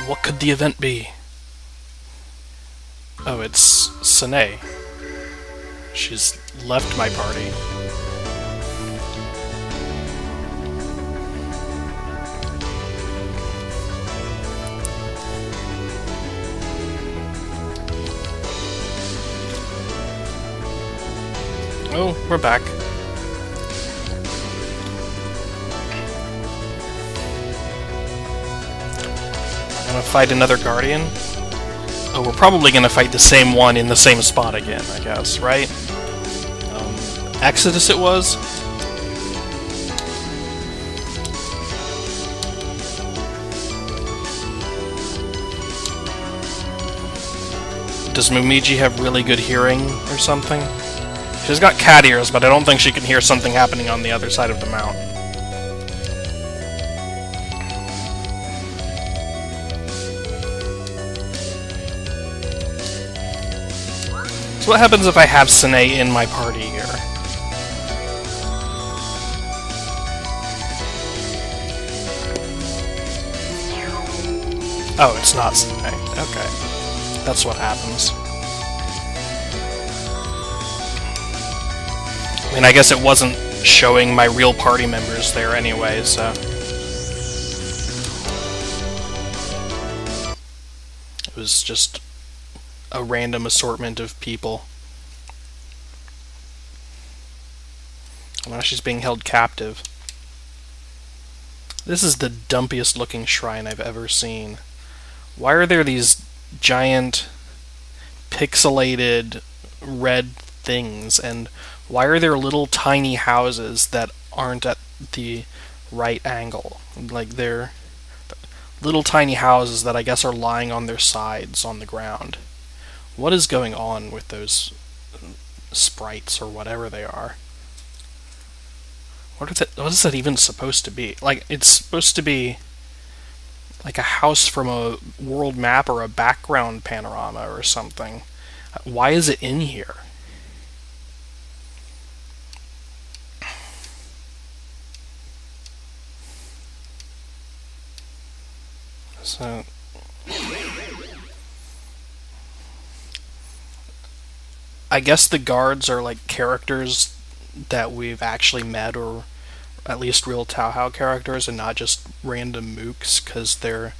What could the event be? Oh, it's Sine. She's left my party. Oh, we're back. I'm gonna fight another Guardian. Oh, we're probably gonna fight the same one in the same spot again, I guess, right? Exodus it was? Does Mumiji have really good hearing or something? She's got cat ears, but I don't think she can hear something happening on the other side of the mount. So what happens if I have Sine in my party here? Oh, it's not Sine. Okay. That's what happens. I mean, I guess it wasn't showing my real party members there anyway, so... It was just a random assortment of people. Now she's being held captive. This is the dumpiest looking shrine I've ever seen. Why are there these giant pixelated red things, and why are there little tiny houses that aren't at the right angle? Like, they're little tiny houses that I guess are lying on their sides on the ground. What is going on with those sprites, or whatever they are? What is that even supposed to be? Like, it's supposed to be like a house from a world map or a background panorama or something. Why is it in here? So... I guess the guards are like characters that we've actually met, or at least real Touhou characters, and not just random mooks, because their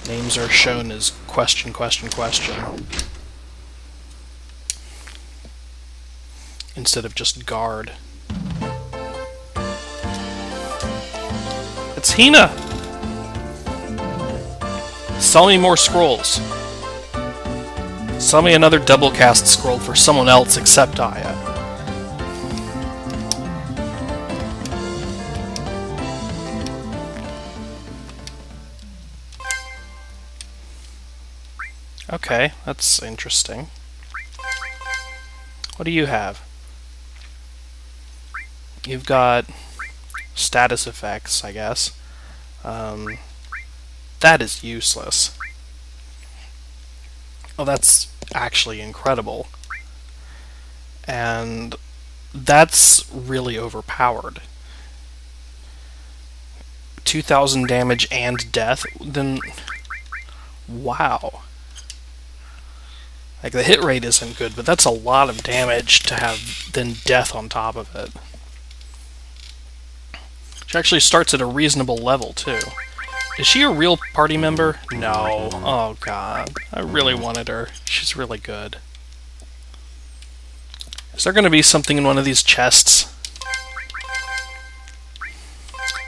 names are shown as question, question, question, instead of just guard. It's Hina! Sell me more scrolls. Sell me another double cast scroll for someone else except Aya. Okay, that's interesting. What do you have? You've got status effects, I guess. That is useless. Oh, that's actually incredible. And that's really overpowered. 2,000 damage and death? Then... wow. Like, the hit rate isn't good, but that's a lot of damage to have then death on top of it. She actually starts at a reasonable level, too. Is she a real party member? No. Oh god. I really wanted her. She's really good. Is there going to be something in one of these chests?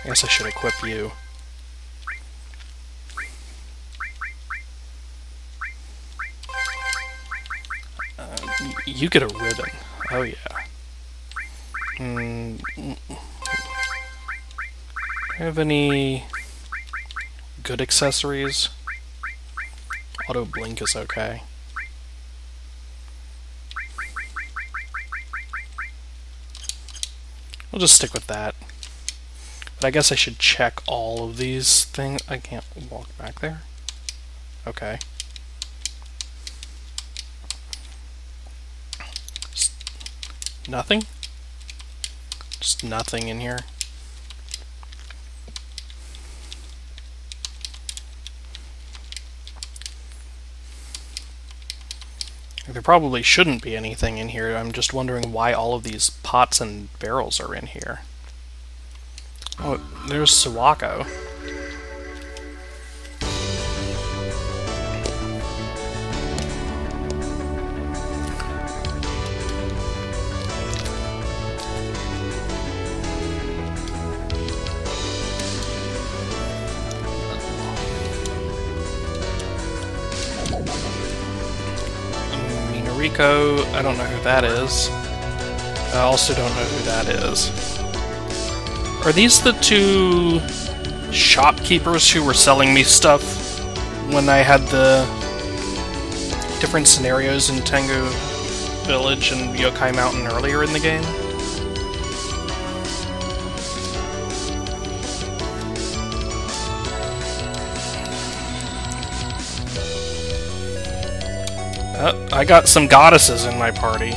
I guess I should equip you. You get a ribbon. Oh yeah. Do I have any good accessories? Auto blink is okay. We'll just stick with that. But I guess I should check all of these things. I can't walk back there. Okay. Nothing? Just nothing in here. There probably shouldn't be anything in here. I'm just wondering why all of these pots and barrels are in here. Oh, there's Sawako. Rico, I don't know who that is. I also don't know who that is. Are these the two shopkeepers who were selling me stuff when I had the different scenarios in Tengu Village and Yokai Mountain earlier in the game? I got some goddesses in my party.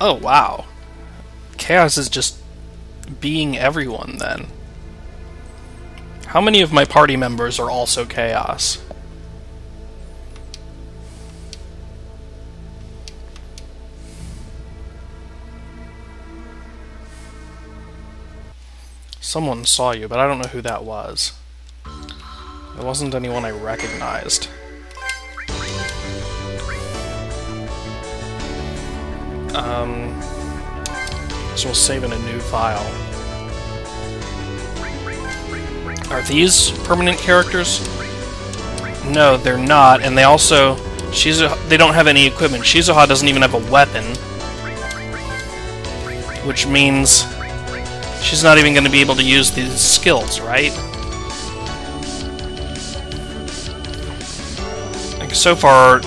Oh, wow. Chaos is just being everyone, then. How many of my party members are also Chaos? Someone saw you, but I don't know who that was. It wasn't anyone I recognized. So we'll save in a new file. Are these permanent characters? No, they're not, and they also... they don't have any equipment. Shizuha doesn't even have a weapon. Which means she's not even going to be able to use these skills, right? Like, so far,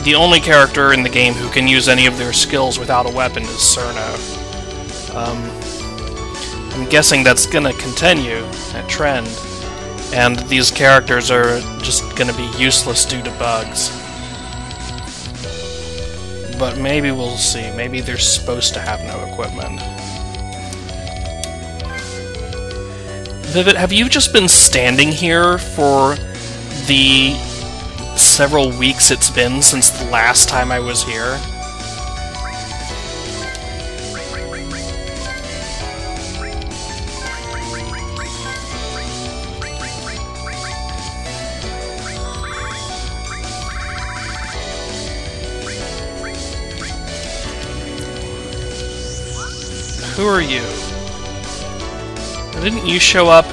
the only character in the game who can use any of their skills without a weapon is Cerno. I'm guessing that's gonna continue, that trend, and these characters are just gonna be useless due to bugs. But maybe we'll see. Maybe they're supposed to have no equipment. Vivid, have you just been standing here for the several weeks it's been since the last time I was here? Who are you? Didn't you show up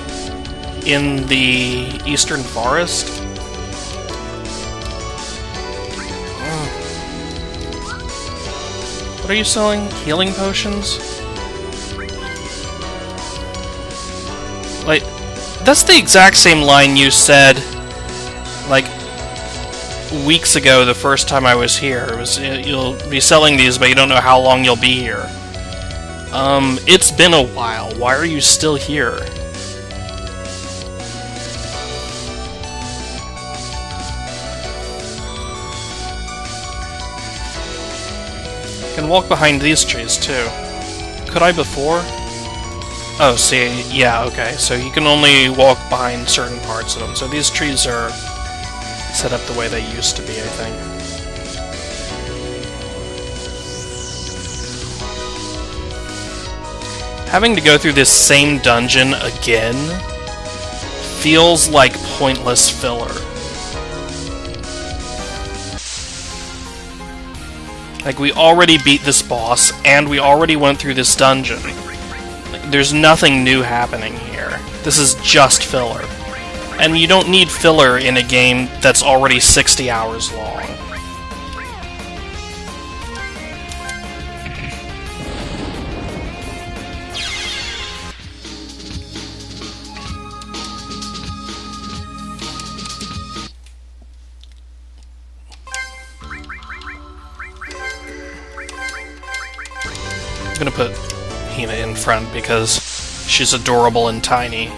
in the Eastern Forest? What are you selling? Healing potions? Like, that's the exact same line you said, like, weeks ago the first time I was here. It was, you'll be selling these, but you don't know how long you'll be here. It's been a while. Why are you still here? I can walk behind these trees, too. Could I before? Oh, see, yeah, okay. So you can only walk behind certain parts of them. So these trees are set up the way they used to be, I think. Having to go through this same dungeon again feels like pointless filler. Like, we already beat this boss, and we already went through this dungeon. Like, there's nothing new happening here. This is just filler. And you don't need filler in a game that's already 60 hours long. I'm gonna put Hina in front because she's adorable and tiny.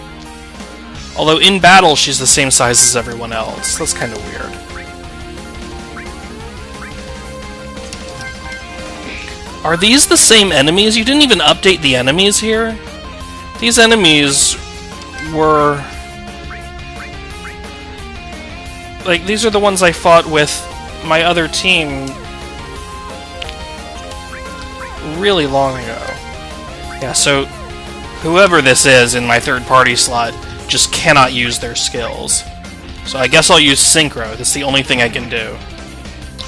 Although in battle, she's the same size as everyone else. That's kind of weird. Are these the same enemies? You didn't even update the enemies here? These enemies were... like, these are the ones I fought with my other team really long ago. Yeah, so whoever this is in my third-party slot just cannot use their skills. So I guess I'll use Synchro. That's the only thing I can do.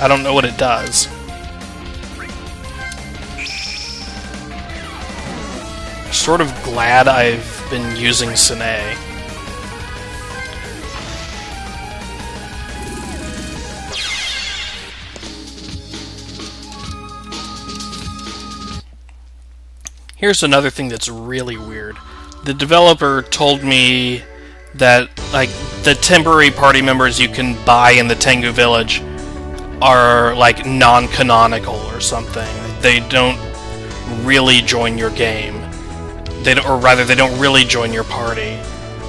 I don't know what it does. Sort of glad I've been using Sine. Here's another thing that's really weird. The developer told me that, like, the temporary party members you can buy in the Tengu village are, like, non-canonical or something. They don't really join your game. Or rather, they don't really join your party.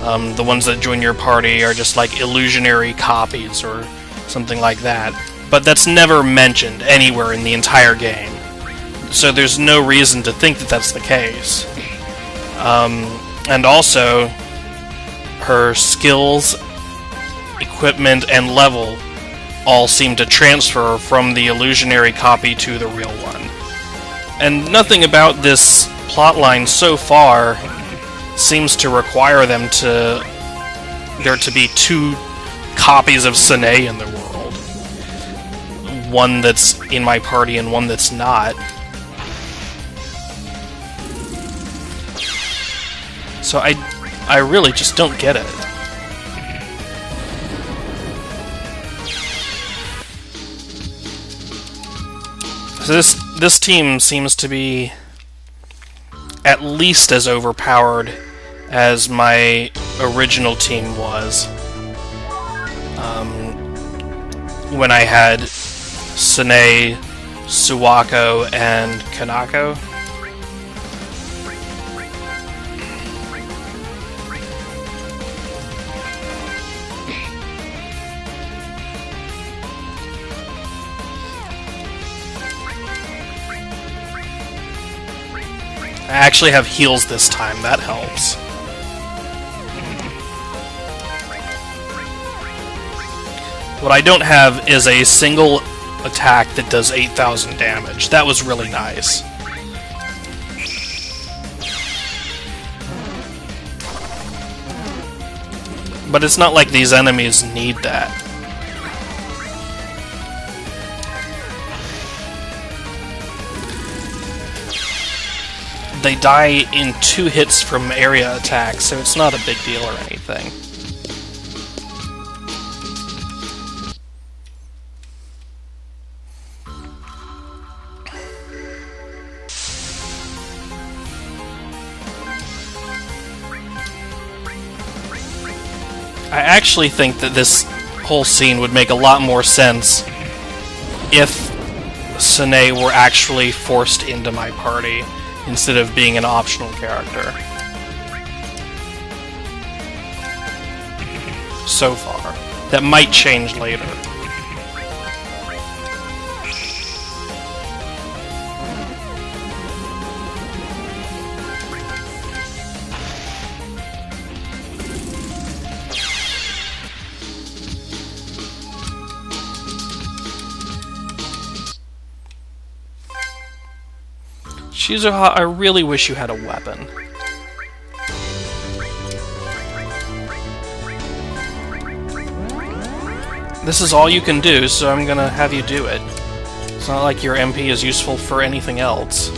The ones that join your party are just, like, illusionary copies or something like that. But that's never mentioned anywhere in the entire game. So there's no reason to think that that's the case. And also, her skills, equipment, and level all seem to transfer from the illusionary copy to the real one. And nothing about this plotline so far seems to require there to be two copies of Sine in the world. One that's in my party and one that's not. So I really just don't get it. So this team seems to be at least as overpowered as my original team was. When I had Sine, Suwako, and Kanako. I actually have heals this time, that helps. What I don't have is a single attack that does 8,000 damage. That was really nice. But it's not like these enemies need that. They die in 2 hits from area attacks, so it's not a big deal or anything. I actually think that this whole scene would make a lot more sense if Sine were actually forced into my party instead of being an optional character. So far. That might change later. Shizuha, I really wish you had a weapon. This is all you can do, so I'm gonna have you do it. It's not like your MP is useful for anything else.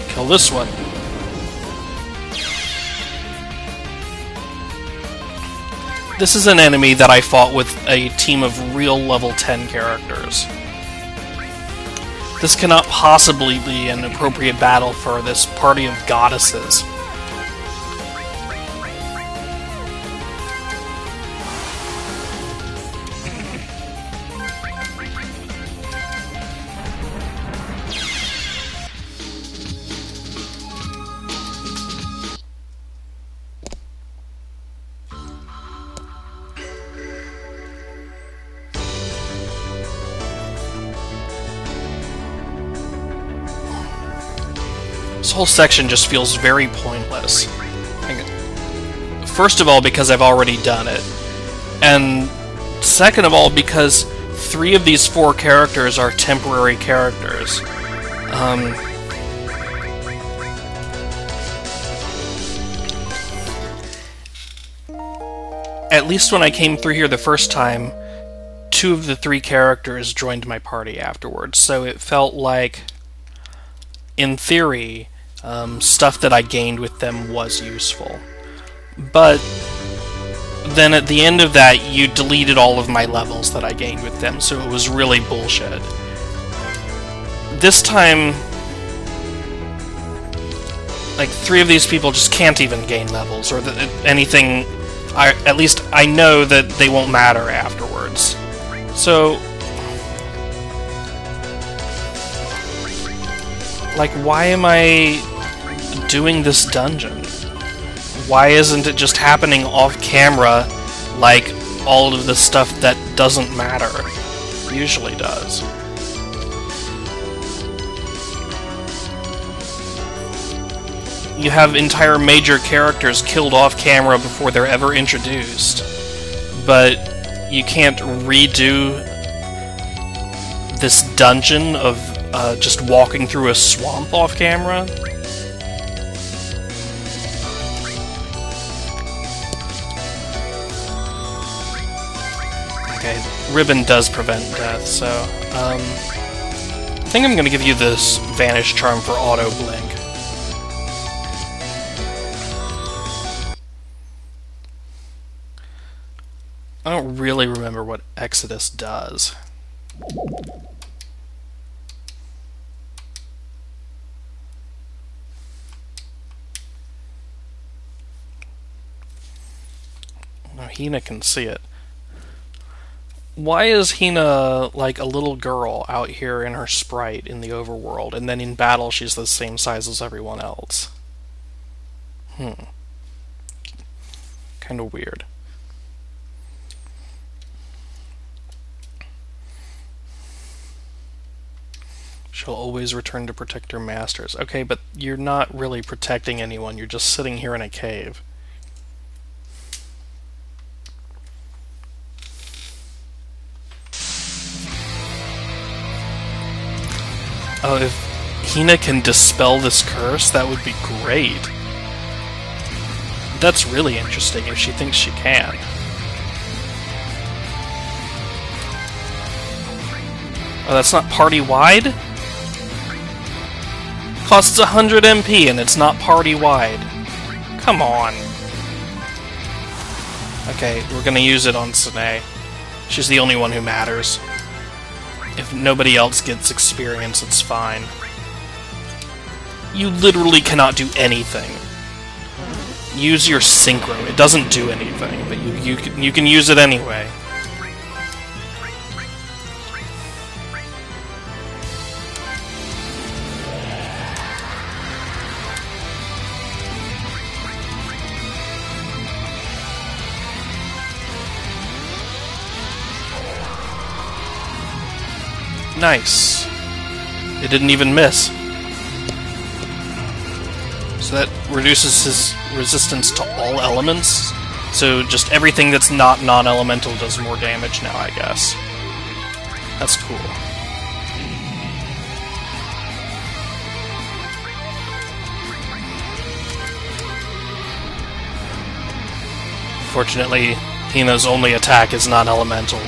Kill this one. This is an enemy that I fought with a team of real level 10 characters. This cannot possibly be an appropriate battle for this party of goddesses. This whole section just feels very pointless. First of all, because I've already done it. And second of all, because 3 of these 4 characters are temporary characters. At least when I came through here the first time, 2 of the 3 characters joined my party afterwards, so it felt like, in theory, stuff that I gained with them was useful. But then at the end of that, you deleted all of my levels that I gained with them, so it was really bullshit. This time, like, 3 of these people just can't even gain levels, or anything. At least I know that they won't matter afterwards. So, like, why am I doing this dungeon? Why isn't it just happening off camera like all of the stuff that doesn't matter usually does? You have entire major characters killed off camera before they're ever introduced, but you can't redo this dungeon of just walking through a swamp off camera? Okay, Ribbon does prevent death, so I think I'm gonna give you this Vanish Charm for Auto Blink. I don't really remember what Exodus does. Oh, Hina can see it. Why is Hina like a little girl out here in her sprite in the overworld, and then in battle she's the same size as everyone else? Kinda weird. She'll always return to protect her masters. Okay, but you're not really protecting anyone, you're just sitting here in a cave. Oh, if Hina can dispel this curse, that would be great. That's really interesting if she thinks she can. Oh, that's not party-wide? Costs 100 MP and it's not party-wide. Come on. Okay, we're gonna use it on Sine. She's the only one who matters. If nobody else gets experience, it's fine. You literally cannot do anything. Use your Synchro. It doesn't do anything, but you can use it anyway. Nice. It didn't even miss. So that reduces his resistance to all elements. So just everything that's not non-elemental does more damage now, I guess. That's cool. Fortunately, Hina's only attack is non-elemental.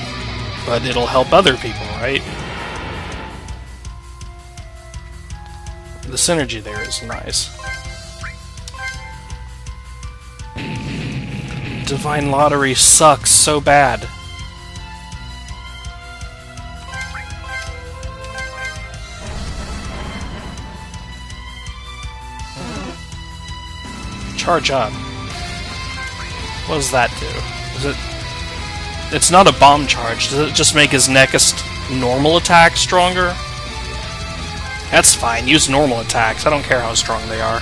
But it'll help other people, right? The synergy there is nice. Divine Lottery sucks so bad. Charge up. What does that do? Is it... It's not a bomb charge. Does it just make his next normal attack stronger? That's fine. Use normal attacks. I don't care how strong they are.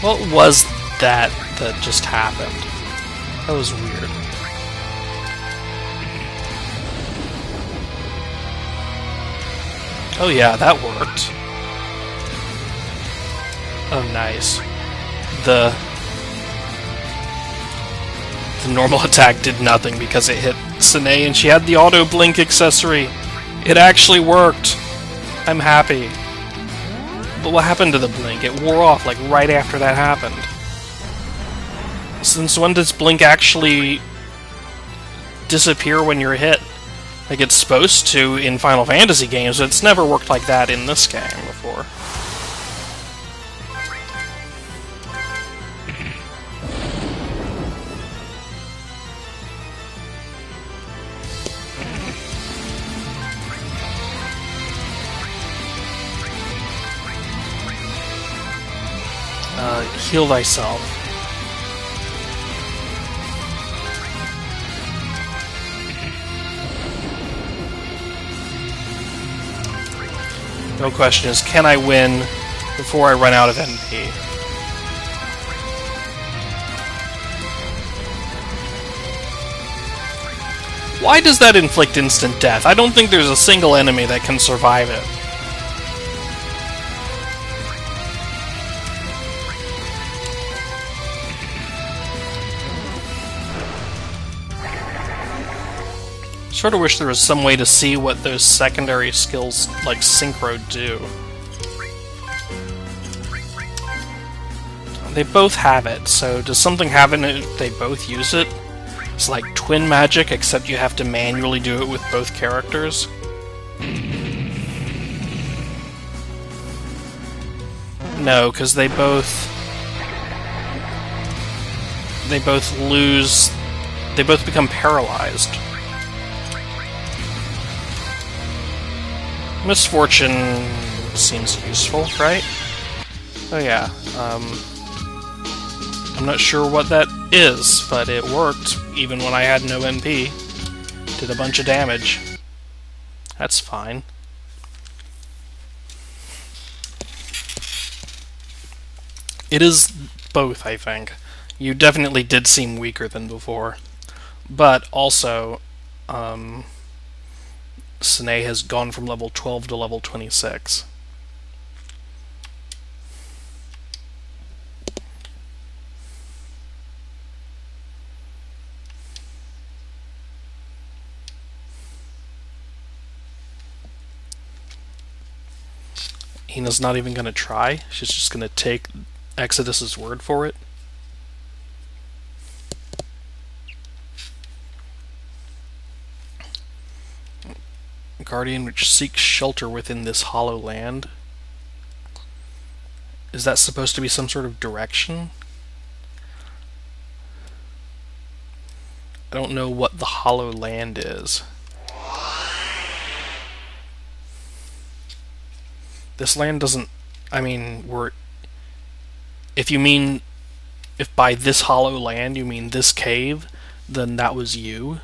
What was that just happened? That was weird. Oh yeah, that worked. Oh, nice. The normal attack did nothing because it hit Sine and she had the auto blink accessory. It actually worked. I'm happy. But what happened to the blink? It wore off like right after that happened. Since when does blink actually disappear when you're hit? Like it's supposed to in Final Fantasy games, but it's never worked like that in this game before. Heal thyself. No question is, can I win before I run out of NP? Why does that inflict instant death? I don't think there's a single enemy that can survive it. Sort of wish there was some way to see what those secondary skills, like Synchro, do. They both have it, so does something have it if they both use it? It's like twin magic, except you have to manually do it with both characters. No, because they both lose... They both become paralyzed. Misfortune seems useful, right? Oh yeah, I'm not sure what that is, but it worked, even when I had no MP. Did a bunch of damage. That's fine. It is both, I think. You definitely did seem weaker than before. But also, Sine has gone from level 12 to level 26. Hina's not even going to try. She's just going to take Exodus's word for it. Guardian which seeks shelter within this hollow land. Is that supposed to be some sort of direction? I don't know what the hollow land is. This land doesn't... I mean, if by this hollow land you mean this cave, then that was you.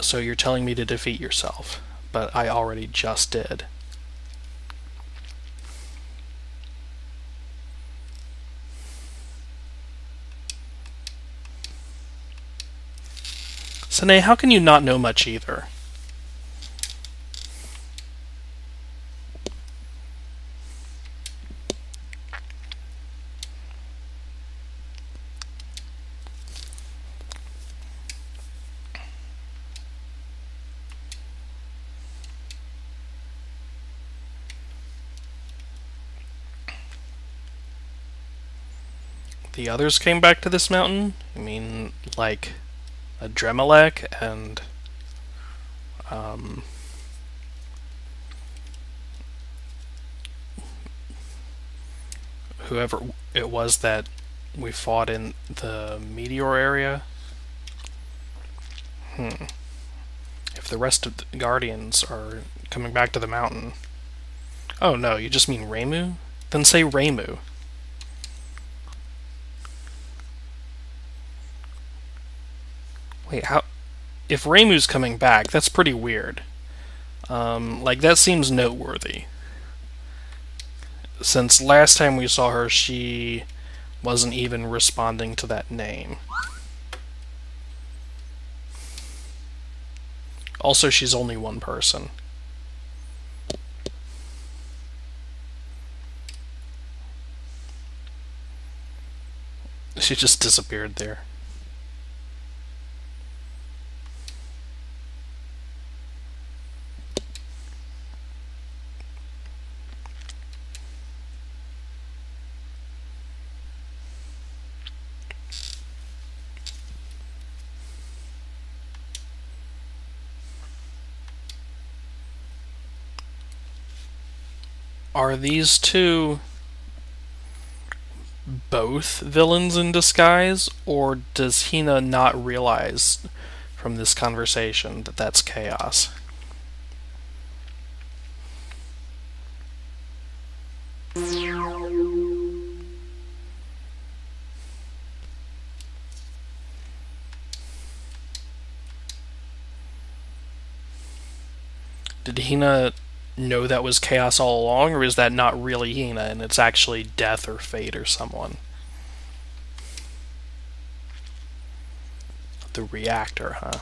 So you're telling me to defeat yourself, but I already just did. Sine, how can you not know much either? The others came back to this mountain? I mean, like, a Dremelec and, whoever it was that we fought in the meteor area? If the rest of the Guardians are coming back to the mountain... Oh no, you just mean Reimu? Then say Reimu. Wait, how... If Reimu's coming back, that's pretty weird. Like, that seems noteworthy. Since last time we saw her, she wasn't even responding to that name. Also, she's only one person. She just disappeared there. Are these two both villains in disguise, or does Hina not realize from this conversation that that's chaos? Did Hina know that was chaos all along, or is that not really Hina and it's actually Death or Fate or someone? The reactor, huh?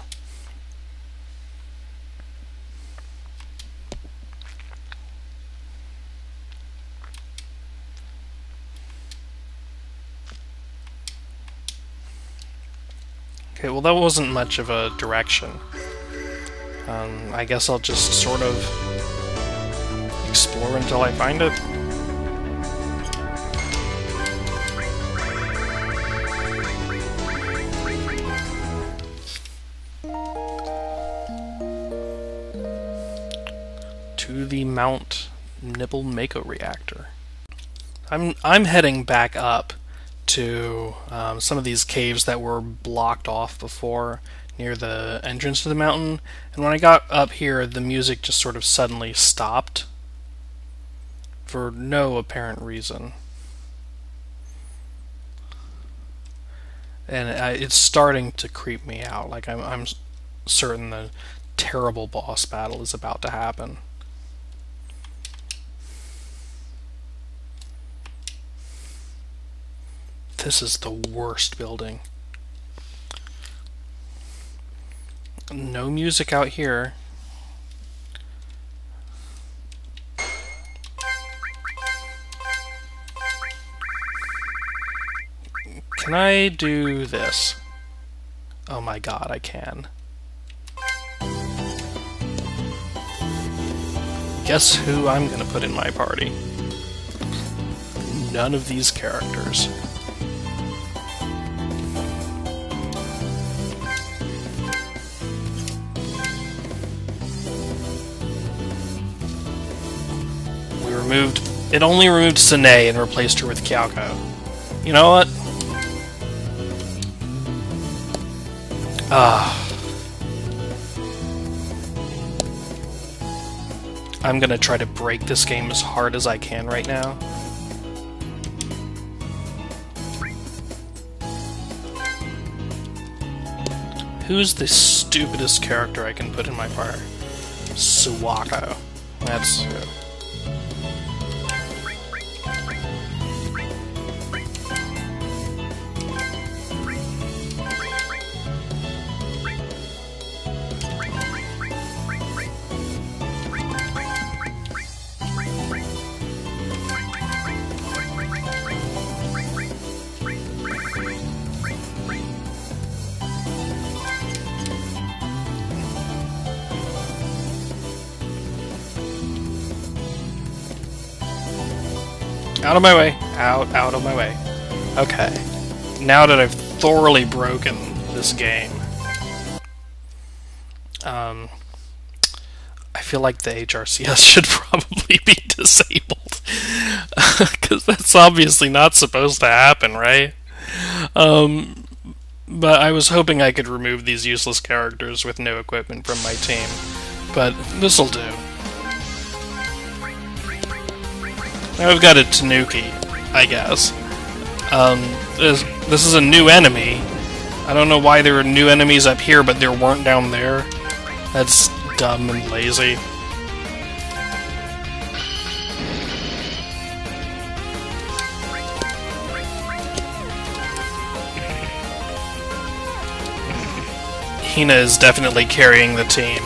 Okay, well that wasn't much of a direction. I guess I'll just sort of explore until I find it. To the Mount Nibble Mako reactor. I'm heading back up to some of these caves that were blocked off before near the entrance to the mountain, and when I got up here the music just sort of suddenly stopped for no apparent reason. And it's starting to creep me out. Like I'm certain the terrible boss battle is about to happen. This is the worst building. No music out here. Can I do this? Oh my god, I can. Guess who I'm gonna put in my party? None of these characters. It only removed Sine and replaced her with Kyoko. You know what? I'm gonna try to break this game as hard as I can right now. Who's the stupidest character I can put in my party? Suwako. That's who. Out of my way. Out of my way. Okay. Now that I've thoroughly broken this game, I feel like the HRCS should probably be disabled. Because that's obviously not supposed to happen, right? But I was hoping I could remove these useless characters with no equipment from my team. But this'll do. Now we've got a Tanuki, I guess. This is a new enemy. I don't know why there are new enemies up here, but there weren't down there. That's dumb and lazy. Hina is definitely carrying the team.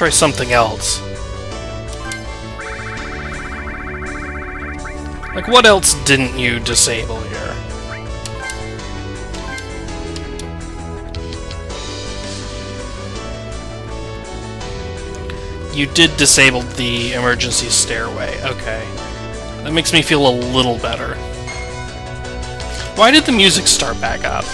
try something else. Like, what else didn't you disable here? You did disable the emergency stairway. Okay. That makes me feel a little better. Why did the music start back up?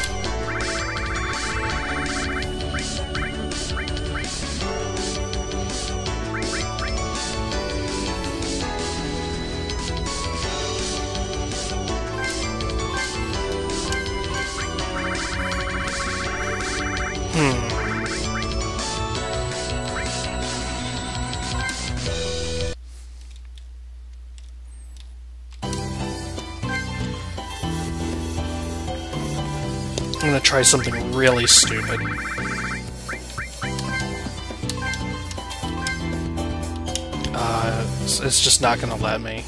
I'm gonna try something really stupid. It's just not gonna let me.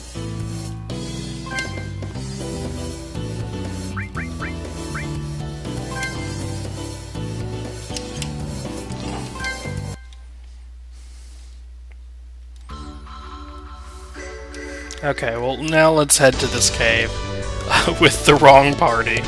Okay, well now let's head to this cave with the wrong party.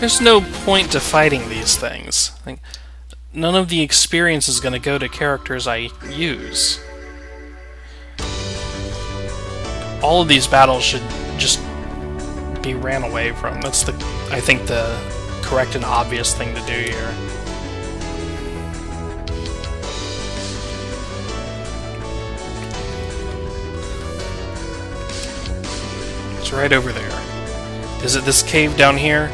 There's no point to fighting these things. Like, none of the experience is going to go to characters I use. All of these battles should just be ran away from. That's I think, the correct and obvious thing to do here. It's right over there. Is it this cave down here?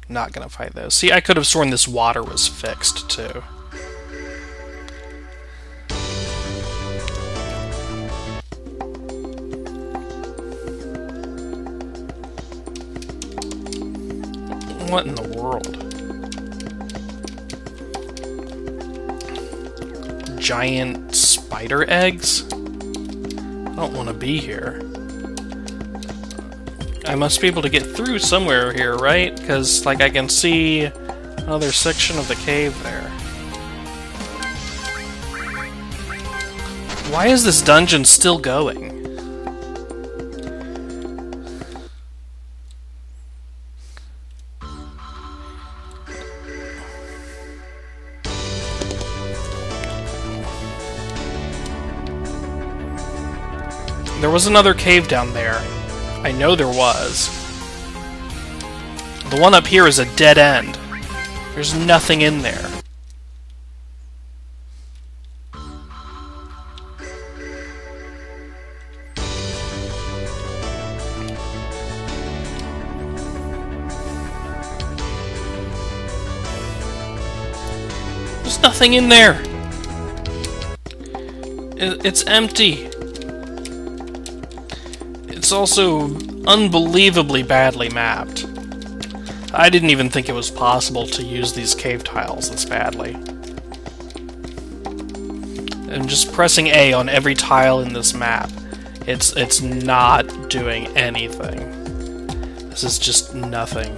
Not gonna fight those. See, I could have sworn this water was fixed, too. What in the world? Giant spider eggs? I don't want to be here. I must be able to get through somewhere here, right? Because, like, I can see another section of the cave there. Why is this dungeon still going? There was another cave down there. I know there was. The one up here is a dead end. There's nothing in there. There's nothing in there. It's empty. It's also unbelievably badly mapped. I didn't even think it was possible to use these cave tiles this badly. I'm just pressing A on every tile in this map. It's not doing anything. This is just nothing.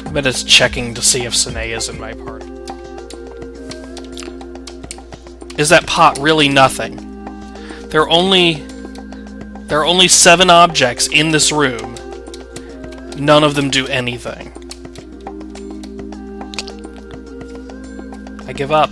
I bet it's checking to see if Sinea's in my party. Is that pot really nothing? There are only 7 objects in this room. None of them do anything. I give up.